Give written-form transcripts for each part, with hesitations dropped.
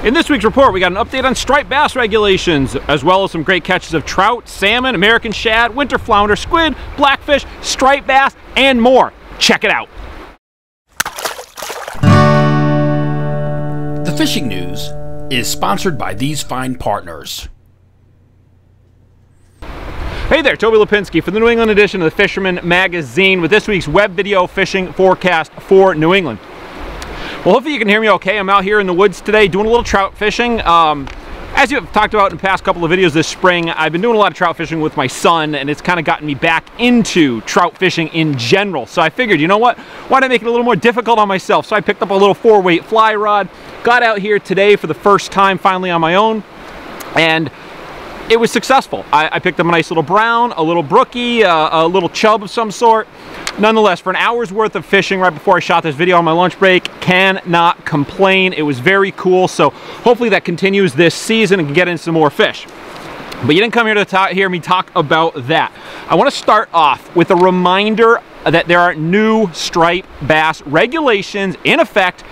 In this week's report, we got an update on striped bass regulations, as well as some great catches of trout, salmon, American shad, winter flounder, squid, blackfish, striped bass, and more. Check it out. The fishing news is sponsored by these fine partners. Hey there, Toby Lapinski for the New England edition of the Fisherman magazine with this week's web video fishing forecast for New England. Well, hopefully you can hear me okay. I'm out here in the woods today doing a little trout fishing. As you've talked about in the past couple of videos this spring, I've been doing a lot of trout fishing with my son, and it's kind of gotten me back into trout fishing in general. So I figured, you know what? Why not make it a little more difficult on myself? So I picked up a little 4-weight fly rod, got out here today for the first time finally on my own, and it was successful. I picked up a nice little brown, a little brookie, a little chub of some sort. Nonetheless, for an hour's worth of fishing right before I shot this video on my lunch break, cannot complain. It was very cool, so hopefully that continues this season and can get in some more fish. But you didn't come here to hear me talk about that. I want to start off with a reminder that there are new striped bass regulations in effect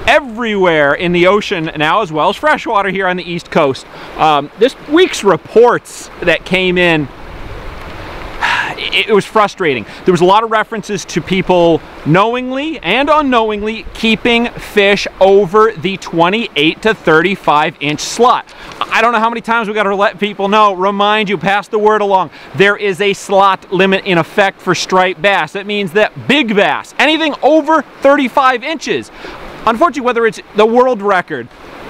everywhere in the ocean now, as well as freshwater here on the East Coast. This week's reports that came in, it was frustrating. There was a lot of references to people knowingly and unknowingly keeping fish over the 28 to 35 inch slot. I don't know how many times we got to let people know, remind you, pass the word along. There is a slot limit in effect for striped bass. That means that big bass, anything over 35 inches, unfortunately, whether it's the world record,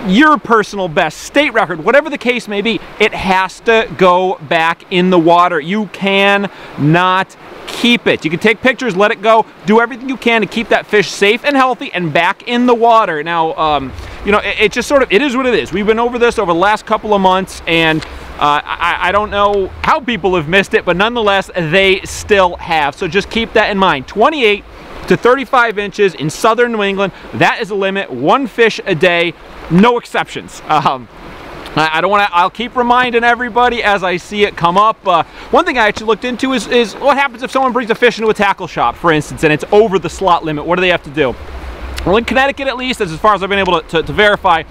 your personal best, state record, whatever the case may be, it has to go back in the water. You cannot keep it. You can take pictures, let it go, do everything you can to keep that fish safe and healthy and back in the water. Now, you know, it just sort of, it is what it is. We've been over this over the last couple of months, and I don't know how people have missed it, but nonetheless, they still have. So just keep that in mind. 28 to 35 inches in southern New England, that is a limit. One fish a day, no exceptions. I don't want to, I'll keep reminding everybody as I see it come up. One thing I actually looked into is what happens if someone brings a fish into a tackle shop, for instance, and it's over the slot limit. What do they have to do? Well, in Connecticut, at least, as far as I've been able to verify,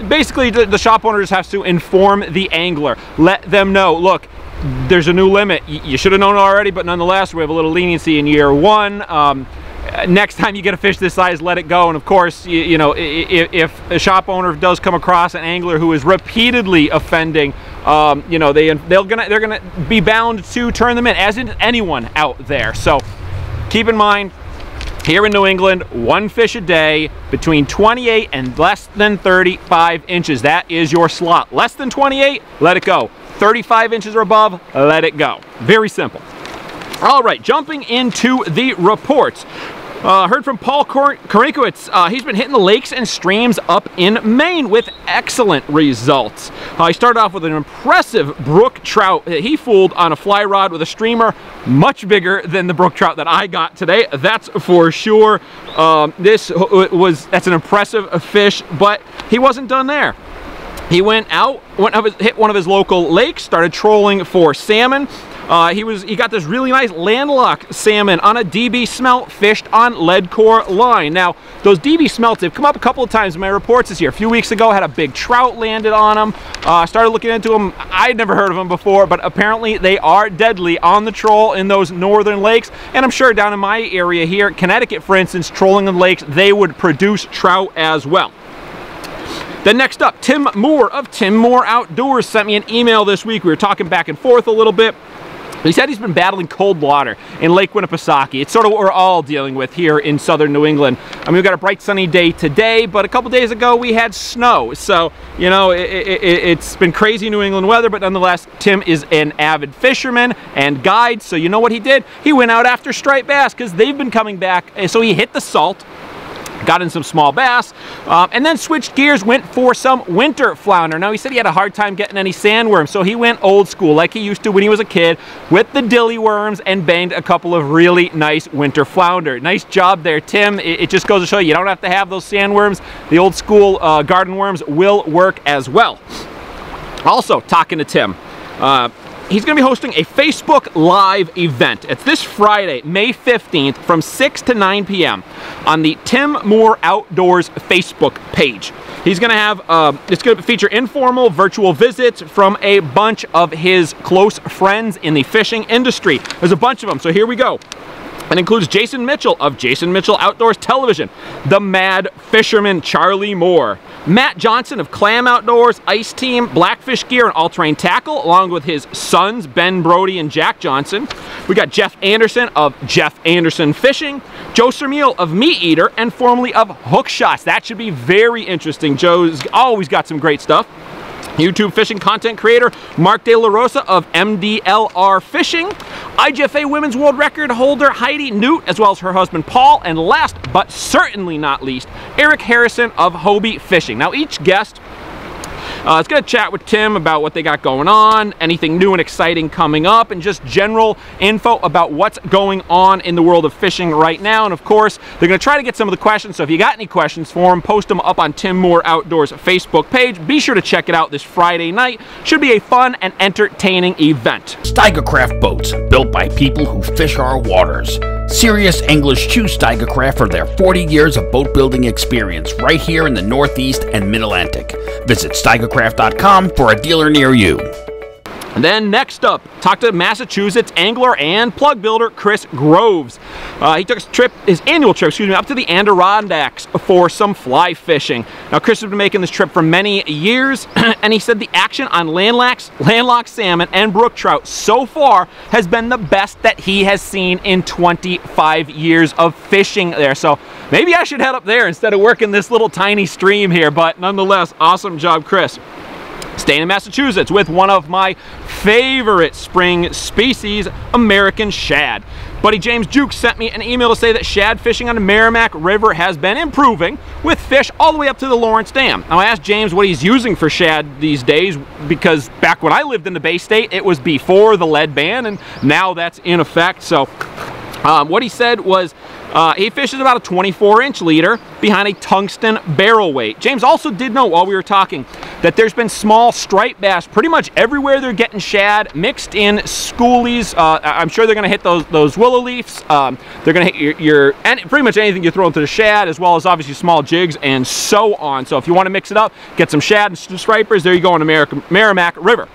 basically the shop owner just has to inform the angler. Let them know, look, there's a new limit. You should have known already, but nonetheless, we have a little leniency in year one. Next time you get a fish this size, let it go. And of course, you know, if a shop owner does come across an angler who is repeatedly offending, you know, they're gonna be bound to turn them in, as in anyone out there. So keep in mind, here in New England, one fish a day between 28 and less than 35 inches. That is your slot. Less than 28, let it go. 35 inches or above, let it go. Very simple. All right, jumping into the reports. Heard from Paul Korinkowitz. He's been hitting the lakes and streams up in Maine with excellent results. He started off with an impressive brook trout that he fooled on a fly rod with a streamer much bigger than the brook trout that I got today. That's for sure. That's an impressive fish, but he wasn't done there. He went out, hit one of his local lakes, started trolling for salmon. He got this really nice landlocked salmon on a DB smelt fished on lead core line. Now, those DB smelts, they've come up a couple of times in my reports this year. A few weeks ago, had a big trout landed on them. Started looking into them. I'd never heard of them before, but apparently they are deadly on the troll in those northern lakes. And I'm sure down in my area here, Connecticut, for instance, trolling in lakes, they would produce trout as well. Then next up, Tim Moore of Tim Moore Outdoors sent me an email this week. We were talking back and forth a little bit. He said he's been battling cold water in Lake Winnipesaukee. It's sort of what we're all dealing with here in southern New England. I mean, we've got a bright sunny day today, but a couple days ago we had snow. So, you know, it's been crazy New England weather, but nonetheless, Tim is an avid fisherman and guide. So you know what he did? He went out after striped bass because they've been coming back. So he hit the salt, got in some small bass, and then switched gears, went for some winter flounder. Now, he said he had a hard time getting any sandworms, so he went old school like he used to when he was a kid with the dilly worms and banged a couple of really nice winter flounder. Nice job there, Tim. It just goes to show you don't have to have those sandworms. The old school garden worms will work as well. Also, talking to Tim, he's going to be hosting a Facebook Live event. It's this Friday, May 15th from 6 to 9 p.m. on the Tim Moore Outdoors Facebook page. He's going to have, it's going to feature informal virtual visits from a bunch of his close friends in the fishing industry. There's a bunch of them, so here we go. It includes Jason Mitchell of Jason Mitchell Outdoors Television, the Mad Fisherman Charlie Moore, Matt Johnson of Clam Outdoors, Ice Team, Blackfish Gear, and All-Terrain Tackle, along with his sons, Ben Brody and Jack Johnson. We got Jeff Anderson of Jeff Anderson Fishing, Joe Sermiel of Meat Eater, and formerly of Hook Shots. That should be very interesting. Joe's always got some great stuff. YouTube fishing content creator Mark De La Rosa of MDLR Fishing, IGFA Women's World Record holder Heidi Newt, as well as her husband Paul, and last but certainly not least, Eric Harrison of Hobie Fishing. Now each guest is going to chat with Tim about what they got going on, anything new and exciting coming up, and just general info about what's going on in the world of fishing right now. And of course, they're going to try to get some of the questions, so if you got any questions for them, post them up on Tim Moore Outdoors Facebook page. Be sure to check it out this Friday night. Should be a fun and entertaining event. Steigercraft boats, built by people who fish our waters. Serious English choose Steigercraft for their 40 years of boat building experience right here in the Northeast and Mid-Atlantic. Visit steigercraft.com for a dealer near you. And then next up, talk to Massachusetts angler and plug builder Chris Groves. He took his annual trip, up to the Adirondacks for some fly fishing. Now Chris has been making this trip for many years, and he said the action on landlocked salmon and brook trout so far has been the best that he has seen in 25 years of fishing there. So maybe I should head up there instead of working this little tiny stream here, but nonetheless, awesome job, Chris. Staying in Massachusetts with one of my favorite spring species, American shad. Buddy James Jukes sent me an email to say that shad fishing on the Merrimack River has been improving with fish all the way up to the Lawrence Dam. Now I asked James what he's using for shad these days, because back when I lived in the Bay State, it was before the lead ban, and now that's in effect. So what he said was he fishes about a 24-inch leader behind a tungsten barrel weight. James also did know while we were talking that there's been small striped bass pretty much everywhere they're getting shad, mixed in schoolies. I'm sure they're going to hit those willow leafs. They're going to hit and pretty much anything you throw into the shad, as well as obviously small jigs and so on. So if you want to mix it up, get some shad and stripers, there you go on the Merrimack River.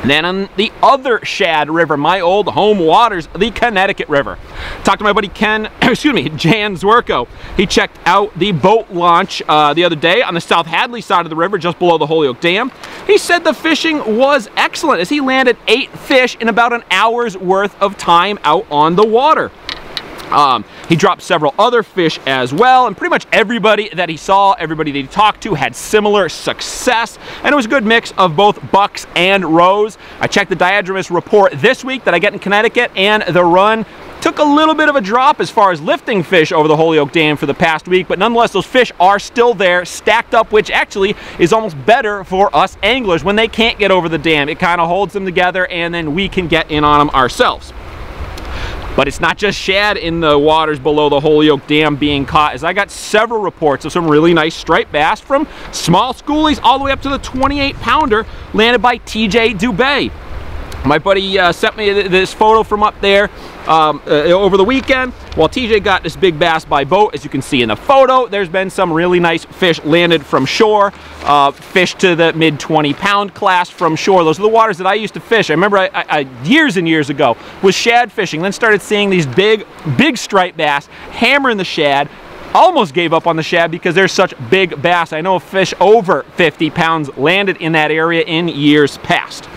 And then on the other shad river, my old home waters, the Connecticut River. Talked to my buddy Jan Zwerko. He checked out the boat launch the other day on the South Hadley side of the river, just below the Holyoke Dam. He said the fishing was excellent as he landed 8 fish in about an hour's worth of time out on the water. He dropped several other fish as well, and pretty much everybody that he saw, everybody that he talked to had similar success, and it was a good mix of both bucks and roes. I checked the diadromist report this week that I get in Connecticut, and the run took a little bit of a drop as far as lifting fish over the Holyoke Dam for the past week, but nonetheless those fish are still there, stacked up, which actually is almost better for us anglers when they can't get over the dam. It kind of holds them together, and then we can get in on them ourselves. But it's not just shad in the waters below the Holyoke Dam being caught, as I got several reports of some really nice striped bass from small schoolies all the way up to the 28-pounder landed by TJ Dubé. My buddy sent me this photo from up there over the weekend. While TJ got this big bass by boat, as you can see in the photo, there's been some really nice fish landed from shore. Fish to the mid 20-pound class from shore. Those are the waters that I used to fish. I remember I years and years ago was shad fishing, then started seeing these big striped bass hammering the shad. Almost gave up on the shad because there's such big bass. I know a fish over 50 pounds landed in that area in years past.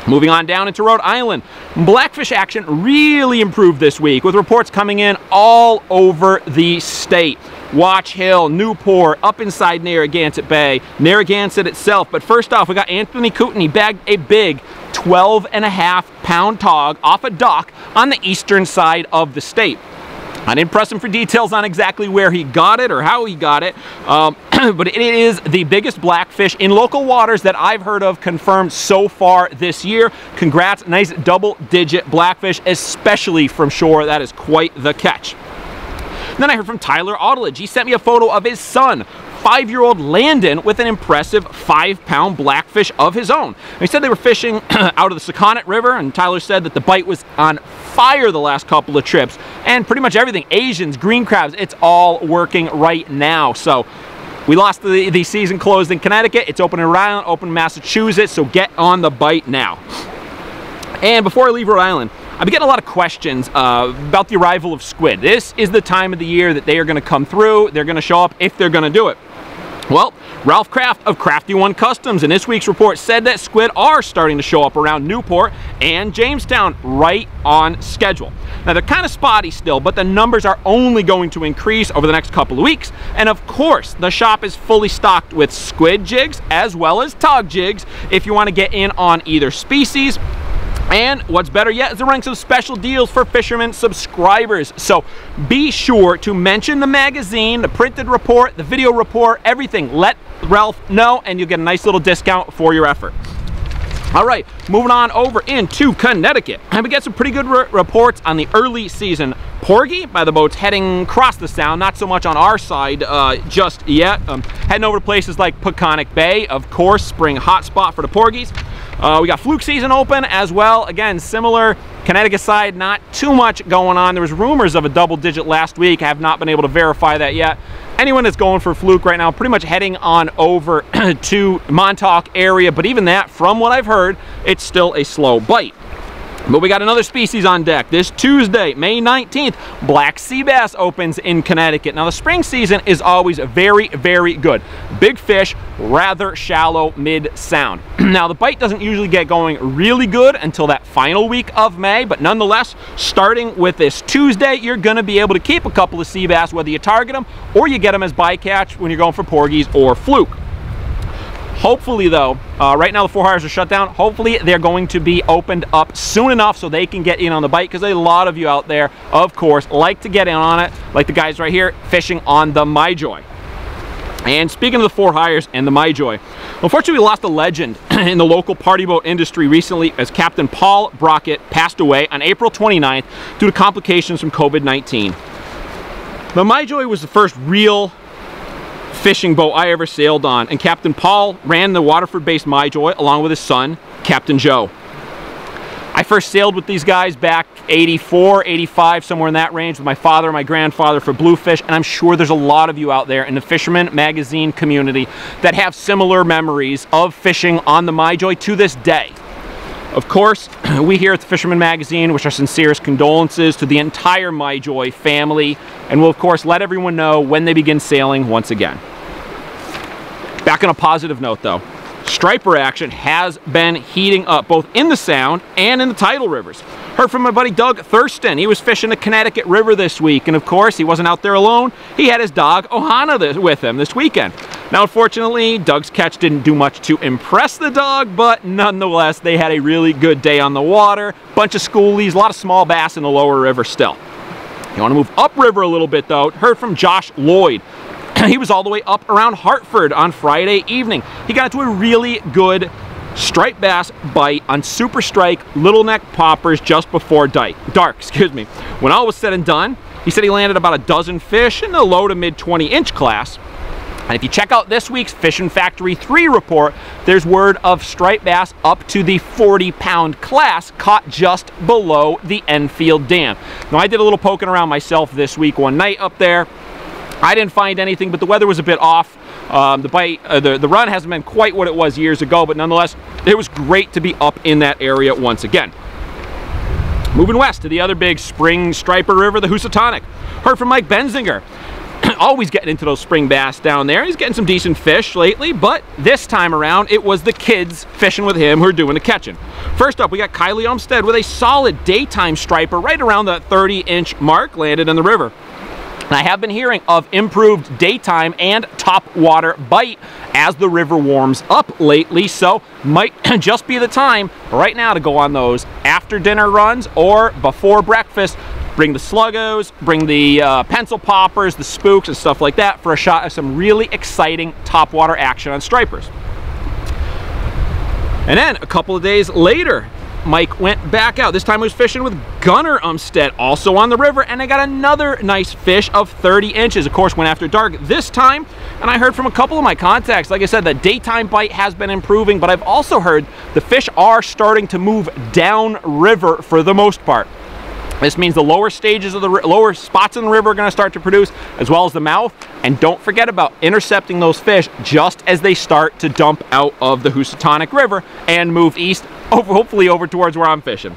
Moving on down into Rhode Island, blackfish action really improved this week with reports coming in all over the state. Watch Hill, Newport, up inside Narragansett Bay, Narragansett itself. But first off, we got Anthony Cooten. He bagged a big 12.5-pound tog off a dock on the eastern side of the state. I didn't press him for details on exactly where he got it or how he got it, but it is the biggest blackfish in local waters that I've heard of confirmed so far this year. Congrats, nice double-digit blackfish, especially from shore. That is quite the catch. Then I heard from Tyler Audledge. He sent me a photo of his son 5-year-old Landon with an impressive 5-pound blackfish of his own. And he said they were fishing out of the Connecticut River, and Tyler said that the bite was on fire the last couple of trips, and pretty much everything, Asians, green crabs, it's all working right now. So we lost the season closed in Connecticut. It's open in Rhode Island, open in Massachusetts, so get on the bite now. And before I leave Rhode Island, I've been getting a lot of questions about the arrival of squid. This is the time of the year that they are going to come through. They're going to show up if they're going to do it. Well, Ralph Kraft of Crafty One Customs in this week's report said that squid are starting to show up around Newport and Jamestown right on schedule. Now, they're kind of spotty still, but the numbers are only going to increase over the next couple of weeks. And of course, the shop is fully stocked with squid jigs as well as tog jigs if you want to get in on either species. And what's better yet is they're running some special deals for Fisherman subscribers. So be sure to mention the magazine, the printed report, the video report, everything. Let Ralph know and you'll get a nice little discount for your effort. All right, moving on over into Connecticut. And we get some pretty good reports on the early season porgy by the boats heading across the sound, not so much on our side just yet. Heading over to places like Peconic Bay, of course, spring hotspot for the porgies. We got fluke season open as well. Again, similar Connecticut side, not too much going on. There was rumors of a double digit last week. I have not been able to verify that yet. Anyone that's going for fluke right now, pretty much heading on over to Montauk area. But even that, from what I've heard, it's still a slow bite. But we got another species on deck. This Tuesday, May 19th, black sea bass opens in Connecticut. Now, the spring season is always very, very good. Big fish, rather shallow mid-sound. Now, the bite doesn't usually get going really good until that final week of May, but nonetheless, starting with this Tuesday, you're going to be able to keep a couple of sea bass, whether you target them or you get them as bycatch when you're going for porgies or fluke. Hopefully, though, right now the 4-hires are shut down. Hopefully, they're going to be opened up soon enough so they can get in on the bite, because a lot of you out there, of course, like to get in on it, like the guys right here fishing on the MyJoy. And speaking of the 4-hires and the MyJoy, unfortunately, we lost a legend in the local party boat industry recently as Captain Paul Brockett passed away on April 29th due to complications from COVID-19. The MyJoy was the first real fishing boat I ever sailed on, and Captain Paul ran the Waterford-based MyJoy along with his son, Captain Joe. I first sailed with these guys back 84, 85, somewhere in that range with my father and my grandfather for bluefish, and I'm sure there's a lot of you out there in the Fisherman magazine community that have similar memories of fishing on the MyJoy to this day. Of course, we here at the Fisherman magazine wish our sincerest condolences to the entire MyJoy family, and we'll of course let everyone know when they begin sailing once again. Back on a positive note though, striper action has been heating up both in the Sound and in the tidal rivers. Heard from my buddy Doug Thurston. He was fishing the Connecticut River this week, and of course he wasn't out there alone. He had his dog Ohana with him this weekend. Now unfortunately, Doug's catch didn't do much to impress the dog, but nonetheless they had a really good day on the water. Bunch of schoolies, a lot of small bass in the lower river still. You want to move upriver a little bit though. Heard from Josh Lloyd. He was all the way up around Hartford on Friday evening. He got into a really good striped bass bite on Super Strike little neck poppers just before dark. When all was said and done, he said he landed about a dozen fish in the low to mid 20-inch class. And if you check out this week's Fishing Factory 3 report, there's word of striped bass up to the 40-pound class caught just below the Enfield Dam. Now, I did a little poking around myself this week one night up there. I didn't find anything, but the weather was a bit off. The run hasn't been quite what it was years ago, but nonetheless, it was great to be up in that area once again. Moving west to the other big spring striper river, the Housatonic. Heard from Mike Benzinger. Always getting into those spring bass down there. He's getting some decent fish lately, but this time around, it was the kids fishing with him who are doing the catching. First up, we got Kylie Umstead with a solid daytime striper right around the 30-inch mark, landed in the river. And I have been hearing of improved daytime and top water bite as the river warms up lately, so might just be the time right now to go on those after dinner runs or before breakfast. Bring the sluggos, bring the pencil poppers, the spooks and stuff like that for a shot of some really exciting top water action on stripers. And then a couple of days later, Mike went back out. This time he was fishing with Gunner Umstead, also on the river, and I got another nice fish of 30 inches. Of course, went after dark this time, and I heard from a couple of my contacts, like I said, the daytime bite has been improving, but I've also heard the fish are starting to move down river for the most part. This means the lower stages of the lower spots in the river are going to start to produce, as well as the mouth. And don't forget about intercepting those fish just as they start to dump out of the Housatonic River and move east, hopefully over towards where I'm fishing.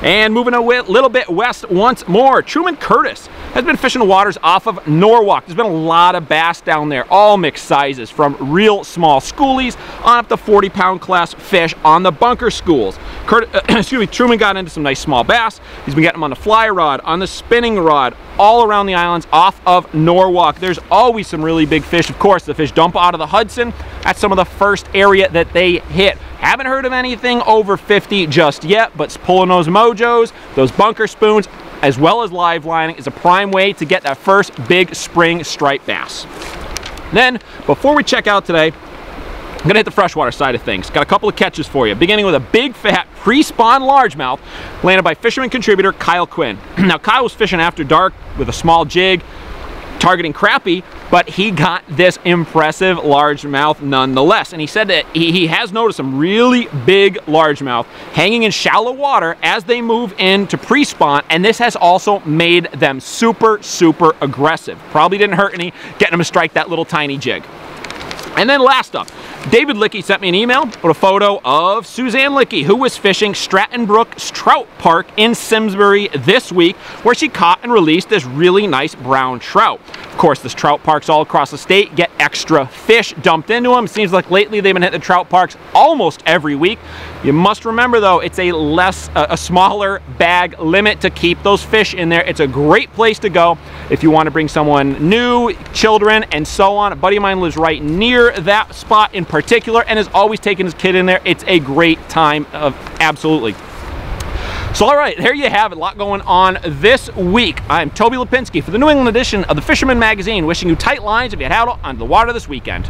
And moving a little bit west once more, Truman Curtis has been fishing the waters off of Norwalk. There's been a lot of bass down there, all mixed sizes, from real small schoolies on up to 40-pound class fish on the bunker schools. Truman got into some nice small bass. He's been getting them on the fly rod, on the spinning rod, all around the islands off of Norwalk. There's always some really big fish. Of course, the fish dump out of the Hudson. That's some of the first area that they hit. Haven't heard of anything over 50 just yet, but pulling those mojos, those bunker spoons, as well as live lining is a prime way to get that first big spring striped bass. Then, before we check out today, I'm gonna hit the freshwater side of things. Got a couple of catches for you, beginning with a big fat pre-spawn largemouth landed by Fisherman contributor Kyle Quinn. Now, Kyle was fishing after dark with a small jig, targeting crappie, but he got this impressive largemouth nonetheless. And he said that he has noticed some really big largemouth hanging in shallow water as they move into pre-spawn, and this has also made them super, super aggressive. Probably didn't hurt any getting them to strike that little tiny jig. And then last up, David Lickey sent me an email with a photo of Suzanne Lickey, who was fishing Stratton Brook's Trout Park in Simsbury this week, where she caught and released this really nice brown trout. Of course, this trout parks all across the state get extra fish dumped into them. It seems like lately they've been hitting the trout parks almost every week. You must remember though, it's a smaller bag limit to keep those fish in there. It's a great place to go if you want to bring someone new, children, and so on. A buddy of mine lives right near that spot in particular and is always taking his kid in there. It's a great time, absolutely. So all right, there you have it, a lot going on this week. I'm Toby Lapinski for the New England edition of the Fisherman magazine, wishing you tight lines if you head out onto the water this weekend.